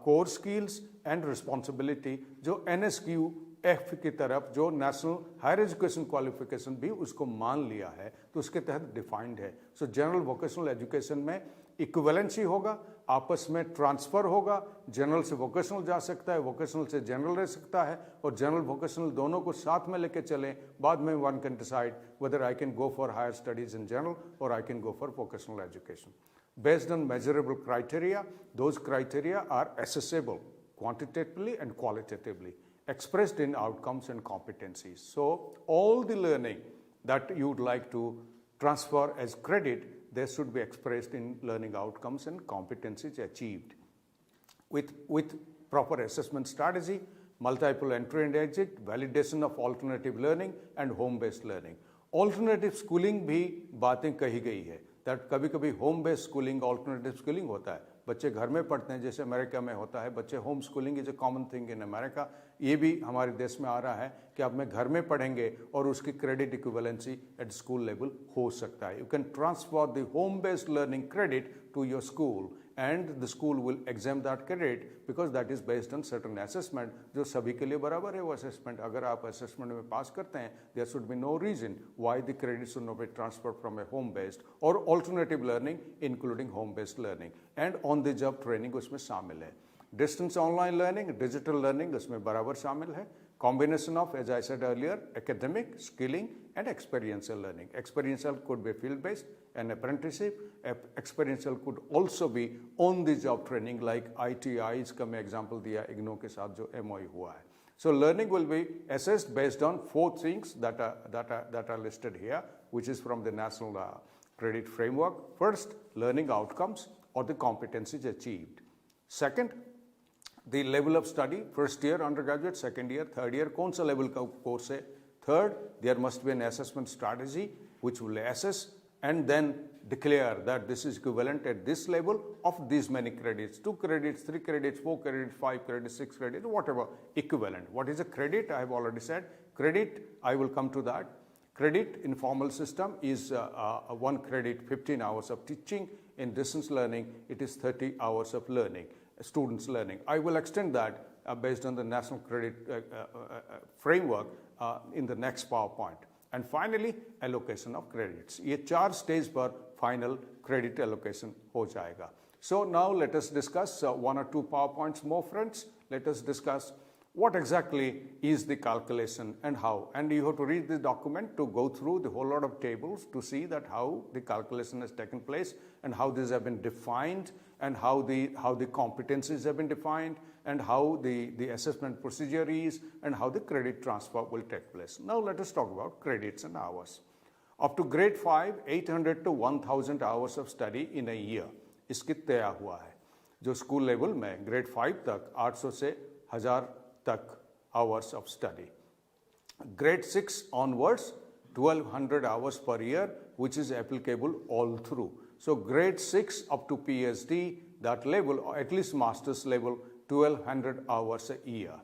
core skills and responsibility. जो NSQF की तरफ जो national higher education qualification भी उसको मान लिया है तो उसके तहत डिफाइंड है. सो जनरल वोकेशनल एजुकेशन में इक्विवेलेंसी होगा, आपस में ट्रांसफर होगा, जनरल से वोकेशनल जा सकता है, वोकेशनल से जनरल रह सकता है और जनरल वोकेशनल दोनों को साथ में लेके चलें. बाद में one can decide whether I can go for higher studies in general और I can go for vocational education. Based on measurable criteria, those criteria are accessible quantitatively and qualitatively, expressed in outcomes and competencies. So all the learning that you would like to transfer as credit, they should be expressed in learning outcomes and competencies achieved. With proper assessment strategy, multiple entry and exit, validation of alternative learning and home-based learning. Alternative schooling भी बातें कही गई है. That कभी कभी home based schooling alternative schooling होता है, बच्चे घर में पढ़ते हैं जैसे अमेरिका में होता है. बच्चे home schooling is a common thing in America. ये भी हमारे देश में आ रहा है कि अब मैं घर में पढ़ेंगे और उसकी credit equivalency at school level हो सकता है. You can transfer the home based learning credit to your school and the school will exempt that credit because that is based on certain assessment जो सभी के लिए बराबर है. वो assessment अगर आप assessment में पास करते हैं there should be no reason why the credit should not be transferred from a home based or alternative learning including home based learning and on the job training उसमें शामिल है. Distance online learning, digital learning उसमें बराबर शामिल है. Combination of, as I said earlier, academic, skilling and experiential learning. Experiential could be field-based and apprenticeship. Experiential could also be on-the-job training like ITIs का मैं example दिया IGNOU के साथ जो MOU हुआ है. So learning will be assessed based on 4 things that are listed here, which is from the National Credit Framework. First, learning outcomes or the competencies achieved. Second, the level of study, first year undergraduate, second year, third year, कौन सा level का course है. Third, there must be an assessment strategy which will assess and then declare that this is equivalent at this level of these many credits, 2 credits, 3 credits, 4 credits, 5 credits, 6 credits, whatever equivalent. What is a credit? I have already said. Credit, I will come to that. Credit in formal system is 1 credit, 15 hours of teaching. In distance learning, it is 30 hours of learning. Students learning. I will extend that based on the National Credit Framework in the next PowerPoint. And finally, allocation of credits. ये 4 stage पर final credit allocation हो जाएगा. So now let us discuss 1 or 2 PowerPoints more, friends. Let us discuss what exactly is the calculation and how. And you have to read the document to go through the whole lot of tables to see that how the calculation has taken place and how these have been defined and how the competencies have been defined and how the assessment procedure is and how the credit transfer will take place. Now let us talk about credits and hours. Up to grade 5, 800 to 1000 hours of study in a year इसकी तय हुआ है. जो school level में grade 5 तक 800 से 1000 तक hours of study. Grade 6 onwards, 1200 hours per year, which is applicable all through. So grade 6 up to PhD, that level, or at least master's level, 1200 hours a year.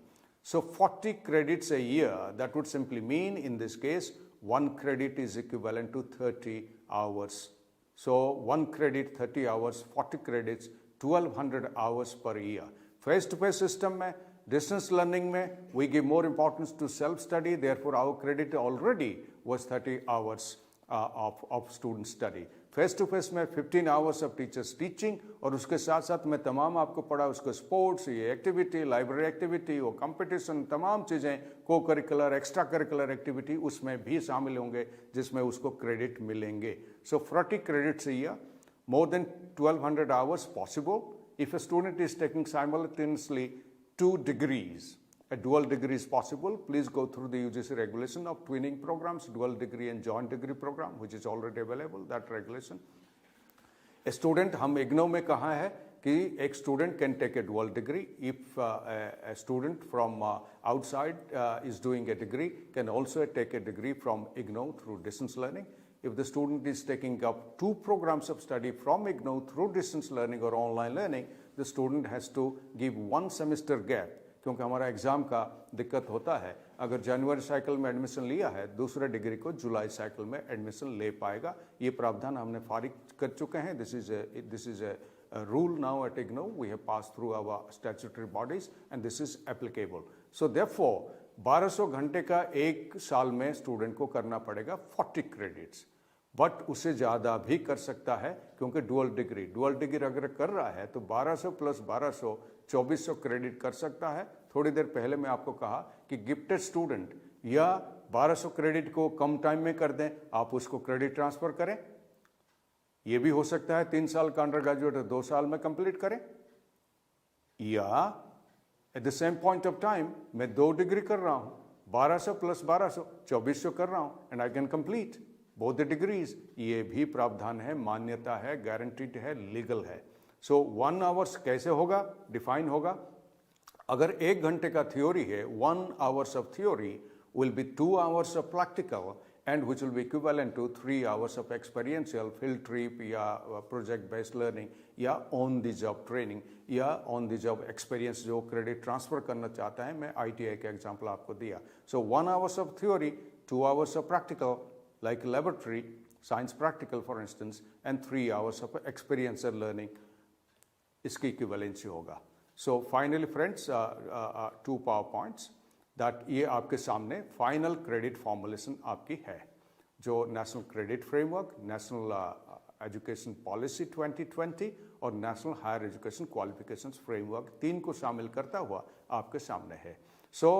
So 40 credits a year, that would simply mean in this case, 1 credit is equivalent to 30 hours. So 1 credit, 30 hours, 40 credits, 1200 hours per year. Face-to-face system में, distance learning में, we give more importance to self-study, therefore our credit already was 30 hours of student study. Face to face में 15 hours of teachers teaching, और उसके साथ साथ मैं तमाम आपको पढ़ा उसको स्पोर्ट्स, ये एक्टिविटी, लाइब्रेरी एक्टिविटी, वो कंपटीशन, तमाम चीज़ें, को करिकुलर, एक्स्ट्रा करिकुलर एक्टिविटी उसमें भी शामिल होंगे जिसमें उसको क्रेडिट मिलेंगे. सो 40 credits a year, more than 1200 hours possible if a student is taking simultaneously 2 degrees. A dual degree is possible. Please go through the UGC regulation of twinning programs, dual degree and joint degree program, which is already available, that regulation. A student, हम IGNOU में कहा है कि एक student can take a dual degree if a student from outside is doing a degree, can also take a degree from IGNOU through distance learning. If the student is taking up 2 programs of study from IGNOU through distance learning or online learning, the student has to give 1 semester gap, क्योंकि हमारा exam का दिक्कत होता है. अगर जनवरी cycle में admission लिया है, दूसरे डिग्री को जुलाई साइकिल में एडमिशन ले पाएगा. ये प्रावधान हमने फारिग कर चुके हैं. This is a rule now at IGNOU. We have pass through our statutory bodies and this is applicable. So therefore 1200 घंटे का एक साल में स्टूडेंट को करना पड़ेगा 40 क्रेडिट्स, बट उससे ज़्यादा भी कर सकता है क्योंकि डुअल डिग्री अगर कर रहा है तो 1200 प्लस 1200 2400 क्रेडिट कर सकता है. थोड़ी देर पहले मैं आपको कहा कि गिफ्टेड स्टूडेंट या 1200 क्रेडिट को कम टाइम में कर दें, आप उसको क्रेडिट ट्रांसफर करें. ये भी हो सकता है 3 साल का अंडर ग्रेजुएट 2 साल में कंप्लीट करें, या at the same point of time मैं 2 डिग्री कर रहा हूं, 1200 प्लस 1200 2400 कर रहा हूं and I can complete both the degrees. ये भी प्रावधान है, मान्यता है, गारंटीड है, लीगल है. सो 1 आवर्स कैसे होगा, डिफाइन होगा. अगर 1 घंटे का थ्योरी है, 1 hours of theory will be 2 hours of practical and which will be equivalent to 3 hours of experiential field trip या प्रोजेक्ट बेस्ड लर्निंग या ऑन द जॉब ट्रेनिंग या ऑन द जॉब एक्सपीरियंस जो credit transfer करना चाहता है. मैं ITI का example आपको दिया. So 1 hours of theory, 2 hours of practical like laboratory science practical for instance, and 3 hours of experiential learning, इसकी इक्विवेलेंसी होगा. So finally friends, 2 power points that ये आपके सामने फाइनल क्रेडिट फॉर्मुलेशन आपकी है, जो national credit framework, national education policy 2020 और national higher education qualifications framework 3 को शामिल करता हुआ आपके सामने है. सो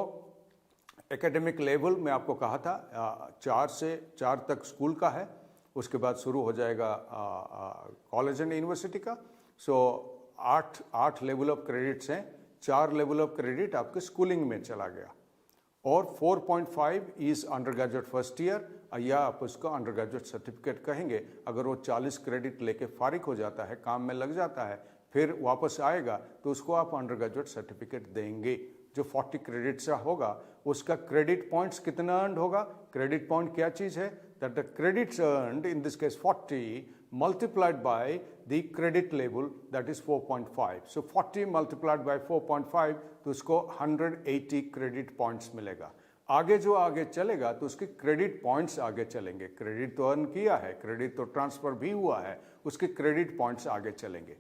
एकेडमिक लेवल में आपको कहा था 4 से 4 तक स्कूल का है, उसके बाद शुरू हो जाएगा कॉलेज एंड यूनिवर्सिटी का. सो 8 लेवल ऑफ क्रेडिट्स हैं. 4 लेवल ऑफ क्रेडिट आपके स्कूलिंग में चला गया, और 4.5 is under graduate first year, या आप उसको अंडर ग्रेजुएट सर्टिफिकेट कहेंगे. अगर वो 40 क्रेडिट लेके फारिग हो जाता है, काम में लग जाता है, फिर वापस आएगा तो उसको आप अंडर ग्रेजुएट सर्टिफिकेट देंगे. जो 40 क्रेडिट से होगा उसका क्रेडिट पॉइंट्स कितना अर्न होगा. क्रेडिट पॉइंट क्या चीज़ है, that the credits earned in this case 40 multiplied by the credit level, that is 4.5. So 40 multiplied by 4.5 तो उसको 180 क्रेडिट पॉइंट्स मिलेगा. आगे जो आगे चलेगा तो उसके क्रेडिट पॉइंट्स आगे चलेंगे. क्रेडिट तो अर्न किया है, क्रेडिट तो ट्रांसफर भी हुआ है, उसके क्रेडिट पॉइंट्स आगे चलेंगे.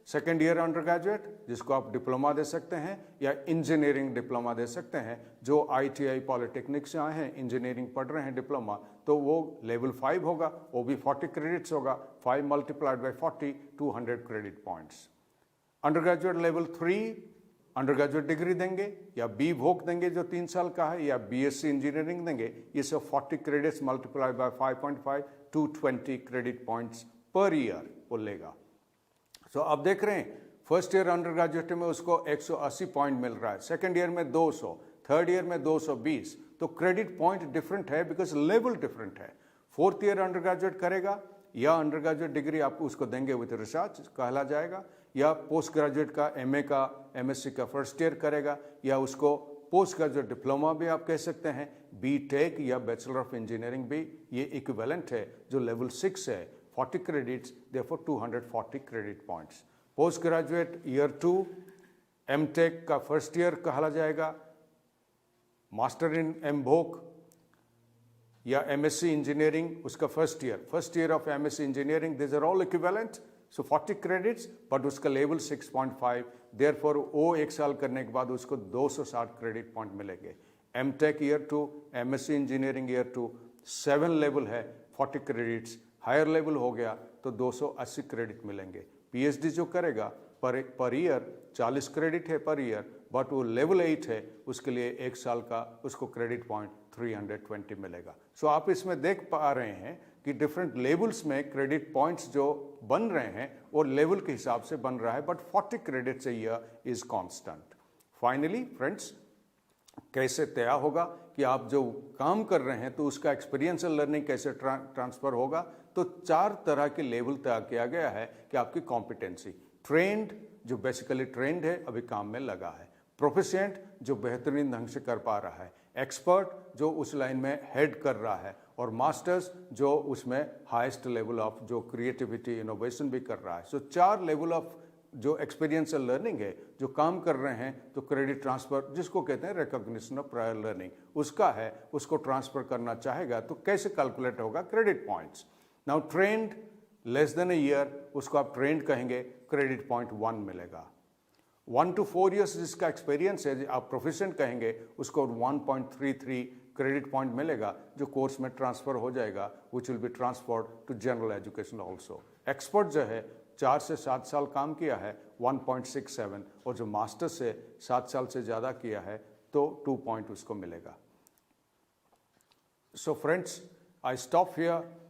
सेकेंड ईयर अंडर ग्रेजुएट, जिसको आप डिप्लोमा दे सकते हैं या इंजीनियरिंग डिप्लोमा दे सकते हैं. जो ITI पॉलिटेक्निक से आए हैं, इंजीनियरिंग पढ़ रहे हैं डिप्लोमा, तो वो लेवल 5 होगा, वो भी 40 क्रेडिट्स होगा. 5 multiplied by 40, 200 credit points. Under graduate level 3 under graduate degree देंगे, या बी वोक देंगे जो 3 साल का है, या BSc इंजीनियरिंग देंगे. ये सब 40 credits multiplied by 5.5, 220 credit points per year वो लेगा. तो आप देख रहे हैं फर्स्ट ईयर अंडर ग्रेजुएट में उसको 180 पॉइंट मिल रहा है, सेकेंड ईयर में 200, थर्ड ईयर में 220. तो क्रेडिट पॉइंट डिफरेंट है बिकॉज लेवल डिफरेंट है. फोर्थ ईयर अंडर ग्रेजुएट करेगा या अंडर ग्रेजुएट डिग्री आप उसको देंगे विद रिसर्च कहला जाएगा, या पोस्ट ग्रेजुएट का MA का MSc का फर्स्ट ईयर करेगा, या उसको पोस्ट ग्रेजुएट डिप्लोमा भी आप कह सकते हैं, बीटेक या बैचलर ऑफ इंजीनियरिंग भी ये इक्विवेलेंट है जो लेवल 6 है, 40 credits, therefore 240 credit points. Postgraduate year 2 MTech का फर्स्ट ईयर कहा जाएगा, मास्टर इन एमबोक या एमएससी इंजीनियरिंग उसका first year of MSc engineering, this are all equivalent, so 40 credits, but उसका लेवल 6.5, देयरफॉर वो एक साल करने के बाद उसको 260 क्रेडिट पॉइंट मिलेंगे। MTech year 2, MSc engineering year 2, 7 level है, 40 क्रेडिट्स, हायर लेवल हो गया तो 280 क्रेडिट मिलेंगे। पीएचडी जो करेगा पर ईयर 40 क्रेडिट है पर ईयर, बट वो लेवल 8 है, उसके लिए एक साल का उसको क्रेडिट पॉइंट 320 मिलेगा। सो आप इसमें देख पा रहे हैं कि डिफरेंट लेवल्स में क्रेडिट पॉइंट्स जो बन रहे हैं वो लेवल के हिसाब से बन रहा है, but 40 credits a year is constant. Finally friends, कैसे तय होगा कि आप जो काम कर रहे हैं तो उसका एक्सपीरियंशियल लर्निंग कैसे ट्रांसफर होगा, तो 4 तरह के लेवल तय किया गया है कि आपकी कॉम्पिटेंसी। ट्रेंड, जो बेसिकली ट्रेंड है, अभी काम में लगा है। प्रोफिशिएंट, जो बेहतरीन ढंग से कर पा रहा है। एक्सपर्ट, जो उस लाइन में हेड कर रहा है। और मास्टर्स, जो उसमें हाईएस्ट लेवल ऑफ जो क्रिएटिविटी इनोवेशन भी कर रहा है। सो 4 लेवल ऑफ जो एक्सपीरियंशियल लर्निंग है, जो काम कर रहे हैं, तो क्रेडिट ट्रांसफर जिसको कहते हैं रिकॉग्निशन ऑफ प्रायर लर्निंग, उसका है, उसको ट्रांसफर करना चाहेगा तो कैसे कैलकुलेट होगा credit points. Now trend less than a year, उसको आप ट्रेंड कहेंगे, क्रेडिट पॉइंट 1 मिलेगा। 1 to 4 years जिसका एक्सपीरियंस है, आप प्रोफिशिएंट कहेंगे, उसको 1.33 क्रेडिट पॉइंट मिलेगा, जो कोर्स में ट्रांसफर हो जाएगा, which will be transferred to general education also. Expert जो है 4 से 7 साल काम किया है, 1.67, और जो मास्टर से 7 साल से ज़्यादा किया है तो 2 पॉइंट उसको मिलेगा। So friends, I stop here.